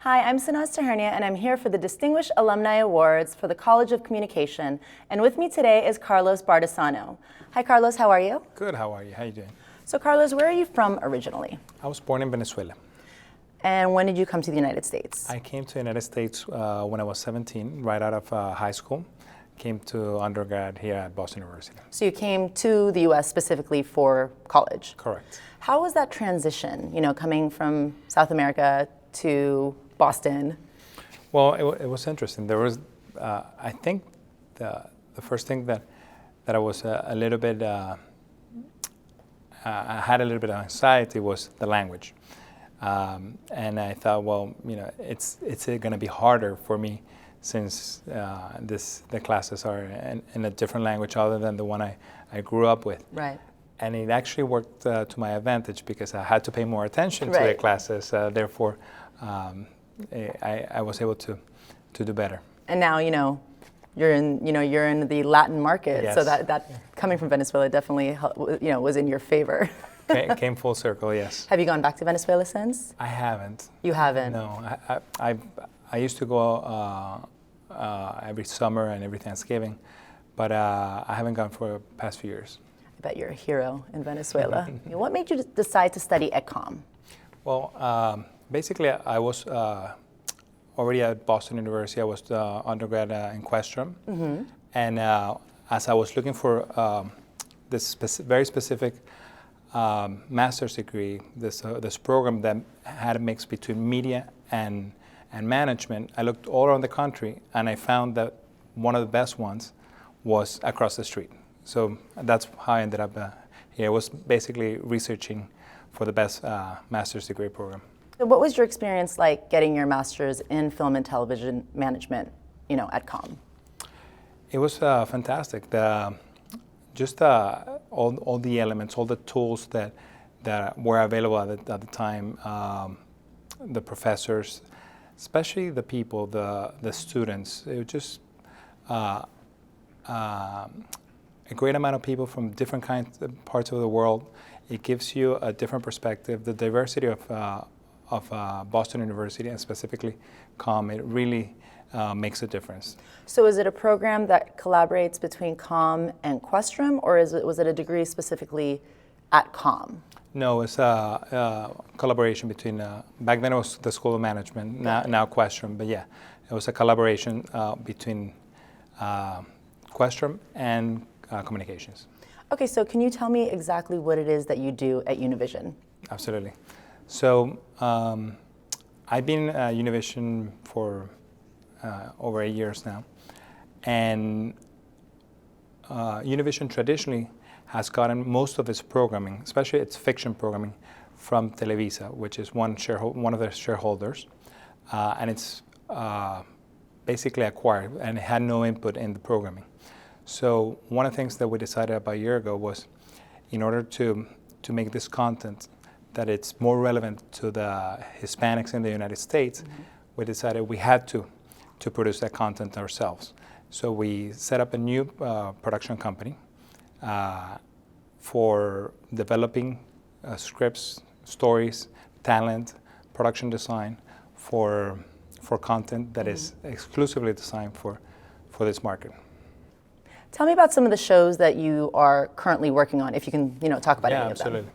Hi, I'm Sanaz Tahernia, and I'm here for the Distinguished Alumni Awards for the College of Communication. And with me today is Carlos Bardasano. Hi, Carlos. How are you? Good. How are you? How are you doing? So, Carlos, where are you from originally? I was born in Venezuela. And when did you come to the United States? I came to the United States when I was 17, right out of high school. Came to undergrad here at Boston University. So you came to the U.S. specifically for college? Correct. How was that transition, coming from South America to Boston? Well, it was interesting. There was, I think, the first thing that I was a little bit, I had a little bit of anxiety was the language. And I thought, well, it's going to be harder for me since the classes are in a different language other than the one I grew up with. Right. And it actually worked to my advantage because I had to pay more attention to the classes. Therefore, I was able to do better. And now, you're in the Latin market, Yes. so that coming from Venezuela definitely, was in your favor. Came full circle, yes. Have you gone back to Venezuela since? I haven't. You haven't? No, I used to go every summer and every Thanksgiving, but I haven't gone for the past few years. I bet you're a hero in Venezuela. What made you decide to study ecomm? Well, basically, I was already at Boston University. I was undergrad in Questrom, and as I was looking for this very specific master's degree, this program that had a mix between media and management, I looked all around the country, and I found that one of the best ones was across the street. So that's how I ended up here. I was basically researching for the best master's degree program. So what was your experience like getting your master's in film and television management, at COM? It was fantastic. All the elements, all the tools that were available at the time, the professors, especially the people, the students. It was just a great amount of people from different parts of the world. It gives you a different perspective. The diversity of Boston University, and specifically COM, it really makes a difference. So is it a program that collaborates between COM and Questrom, or was it a degree specifically at COM? No, it's a collaboration between, back then it was the School of Management, now Questrom, but yeah, it was a collaboration between Questrom and Communications. Okay, so can you tell me exactly what it is that you do at Univision? Absolutely. So I've been at Univision for over 8 years now, and Univision traditionally has gotten most of its programming, especially its fiction programming, from Televisa, which is one of their shareholders, and it's basically acquired, and it had no input in the programming. So one of the things that we decided about a year ago was, in order to make this content that it's more relevant to the Hispanics in the United States, we decided we had to produce that content ourselves. So we set up a new production company for developing scripts, stories, talent, production design for content that is exclusively designed for this market. Tell me about some of the shows that you are currently working on, if you can, talk about any of them. Yeah,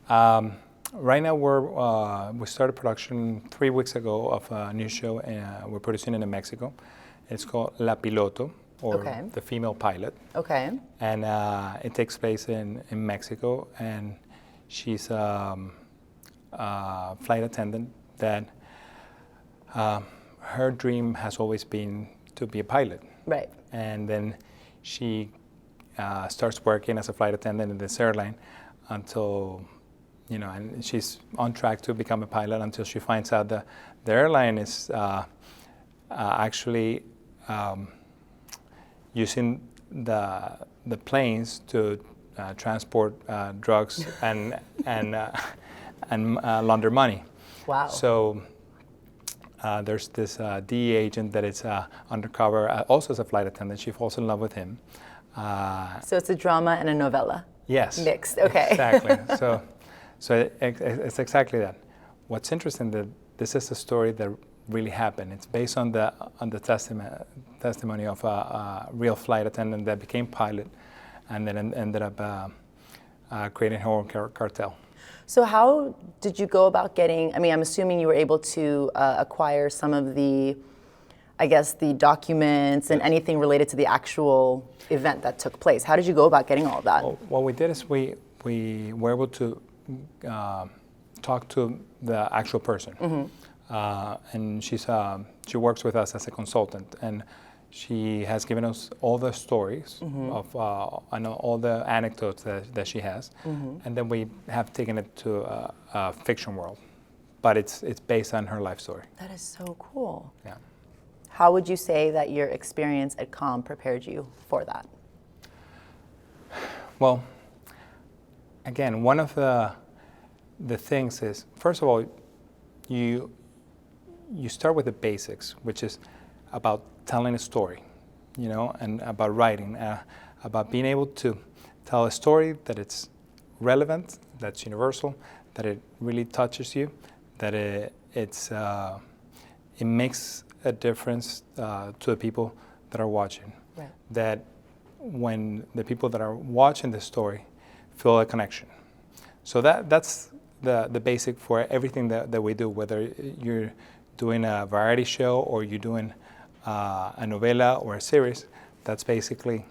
absolutely. Right now we started production 3 weeks ago of a new show. We're producing it in Mexico. It's called La Piloto, or The Female Pilot. Okay. And it takes place in Mexico, and she's a flight attendant that her dream has always been to be a pilot. Right. And then she starts working as a flight attendant in this airline until, and she's on track to become a pilot until she finds out that the airline is actually using the planes to transport drugs and launder money. Wow. So there's this DEA agent that is undercover, also as a flight attendant. She falls in love with him. So it's a drama and a novella? Yes. Mixed, okay. Exactly. So it's exactly that. What's interesting this is a story that really happened. It's based on the testimony of a real flight attendant that became pilot, and then ended up creating her own cartel. So how did you go about getting, I mean, I'm assuming you were able to acquire some of the, I guess, the documents and anything related to the actual event that took place. How did you go about getting all of that? Well, what we did is we were able to talk to the actual person. And she works with us as a consultant, and she has given us all the stories of and all the anecdotes that she has, and then we have taken it to a fiction world, but it's based on her life story. That is so cool. Yeah. How would you say that your experience at COM prepared you for that? Well, again, one of the things is, first of all, you start with the basics, which is about telling a story, and about writing, about being able to tell a story that it's relevant, that's universal, that it really touches you, that it makes a difference to the people that are watching. Right. That when the people that are watching the story feel a connection. So that's the basic for everything that we do, whether you're doing a variety show or you're doing a novela or a series. That's basically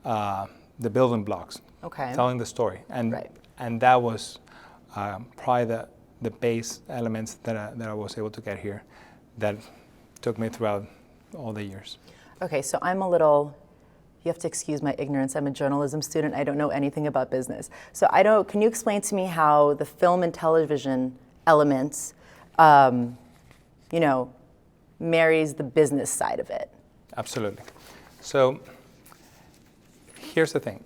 the building blocks, telling the story. And that was probably the base elements that I was able to get here that took me throughout all the years. Okay, so you have to excuse my ignorance. I'm a journalism student. I don't know anything about business. So can you explain to me how the film and television elements, marries the business side of it? Absolutely. So here's the thing.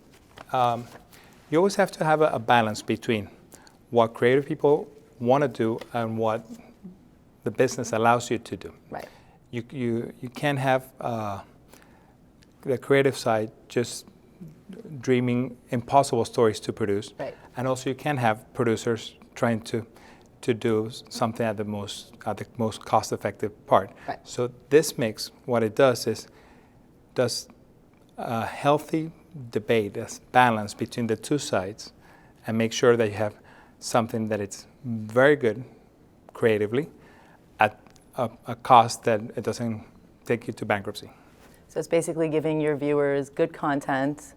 You always have to have a balance between what creative people want to do and what the business allows you to do. Right. You can't have the creative side just dreaming impossible stories to produce. Right. And also you can't have producers trying to do something at the most cost-effective part. Right. So this mix, what it does is a healthy debate, a balance between the two sides, and make sure that you have something that it's very good creatively at a cost that it doesn't take you to bankruptcy. So it's basically giving your viewers good content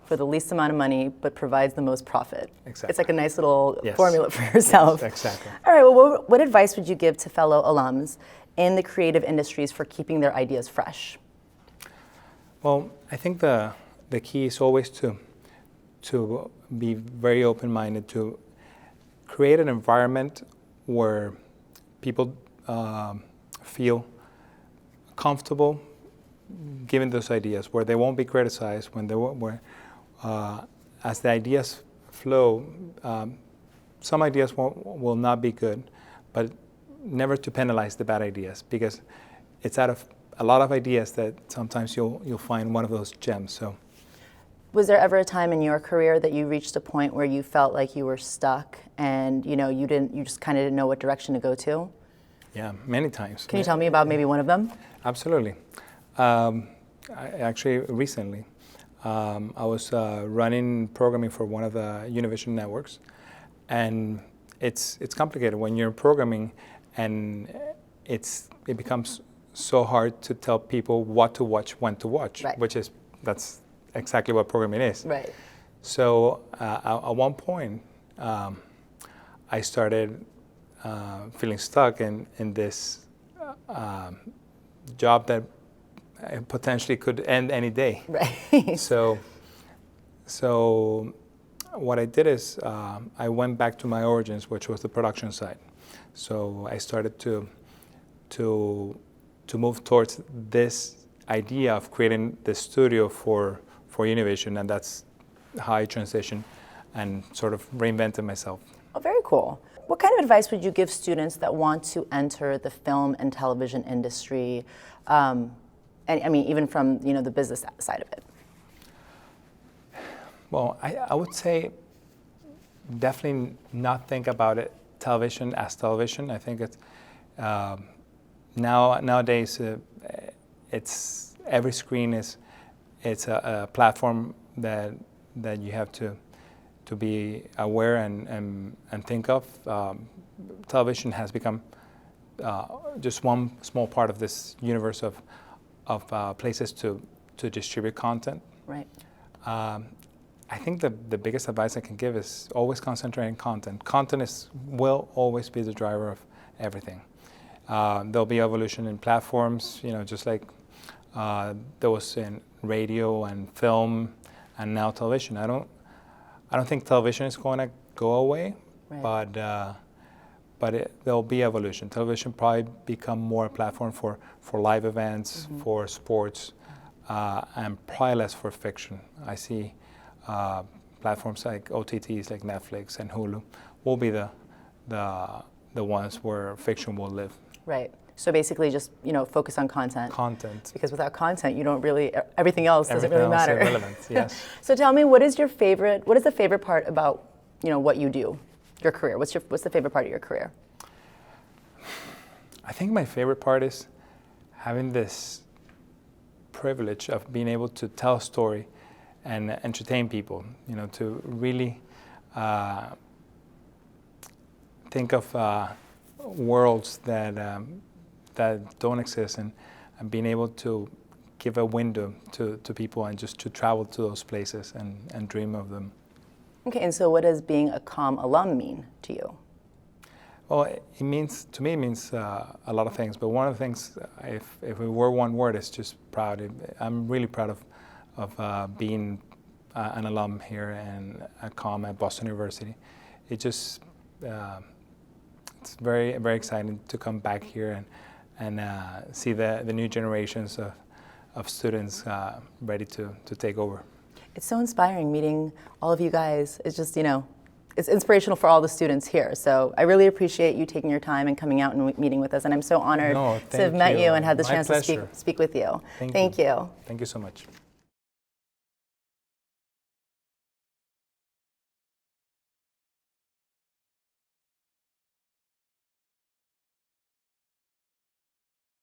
for the least amount of money, but provides the most profit. Exactly. It's like a nice little formula for yourself. Yes, exactly. All right, well, what advice would you give to fellow alums in the creative industries for keeping their ideas fresh? Well, I think the key is always to be very open-minded, to create an environment where people feel comfortable giving those ideas, where they won't be criticized, as the ideas flow, some ideas will not be good, but never to penalize the bad ideas, because it's out of a lot of ideas that sometimes you'll find one of those gems. So, was there ever a time in your career that you reached a point where you felt like you were stuck and you just kind of didn't know what direction to go to? Yeah, many times. Can you tell me about maybe one of them? Absolutely. Actually, recently, I was running programming for one of the Univision networks, and it's complicated when you're programming, and it becomes so hard to tell people what to watch, when to watch, right. That's exactly what programming is. Right. So at one point, I started feeling stuck in this job that potentially could end any day. Right. So what I did is I went back to my origins, which was the production side. So I started to move towards this idea of creating the studio for Univision, and that's how I transitioned and sort of reinvented myself. Oh, very cool. What kind of advice would you give students that want to enter the film and television industry? And I mean, even from the business side of it. Well, I would say definitely not think about it television as television. I think Nowadays, it's every screen it's a platform that you have to be aware and think of. Television has become just one small part of this universe of places to distribute content. Right. I think the biggest advice I can give is always concentrate on content. Content will always be the driver of everything. There'll be evolution in platforms, just like there was in radio and film, and now television. I don't think television is going to go away, right. But there'll be evolution. Television probably become more a platform for live events, mm-hmm. for sports, and probably less for fiction. I see platforms like OTTs, like Netflix and Hulu, will be the ones where fiction will live. Right. So basically, just focus on content. Content. Because without content, you don't really. Everything else doesn't really matter. Irrelevant. Yes. So tell me, what is the favorite part about what you do, your career? What's the favorite part of your career? I think my favorite part is having this privilege of being able to tell a story and entertain people. To really think of worlds that don't exist, and being able to give a window to people and just to travel to those places and dream of them. Okay, and so what does being a COM alum mean to you? Well, to me it means a lot of things, but one of the things, if it were one word, is just proud. I'm really proud of being an alum here and a COM at Boston University. It just it's very, very exciting to come back here and see the new generations of students ready to take over. It's so inspiring meeting all of you guys. It's just, it's inspirational for all the students here. So I really appreciate you taking your time and coming out and meeting with us. And I'm so honored to have met you and had the chance to speak with you. Thank you. Thank you so much.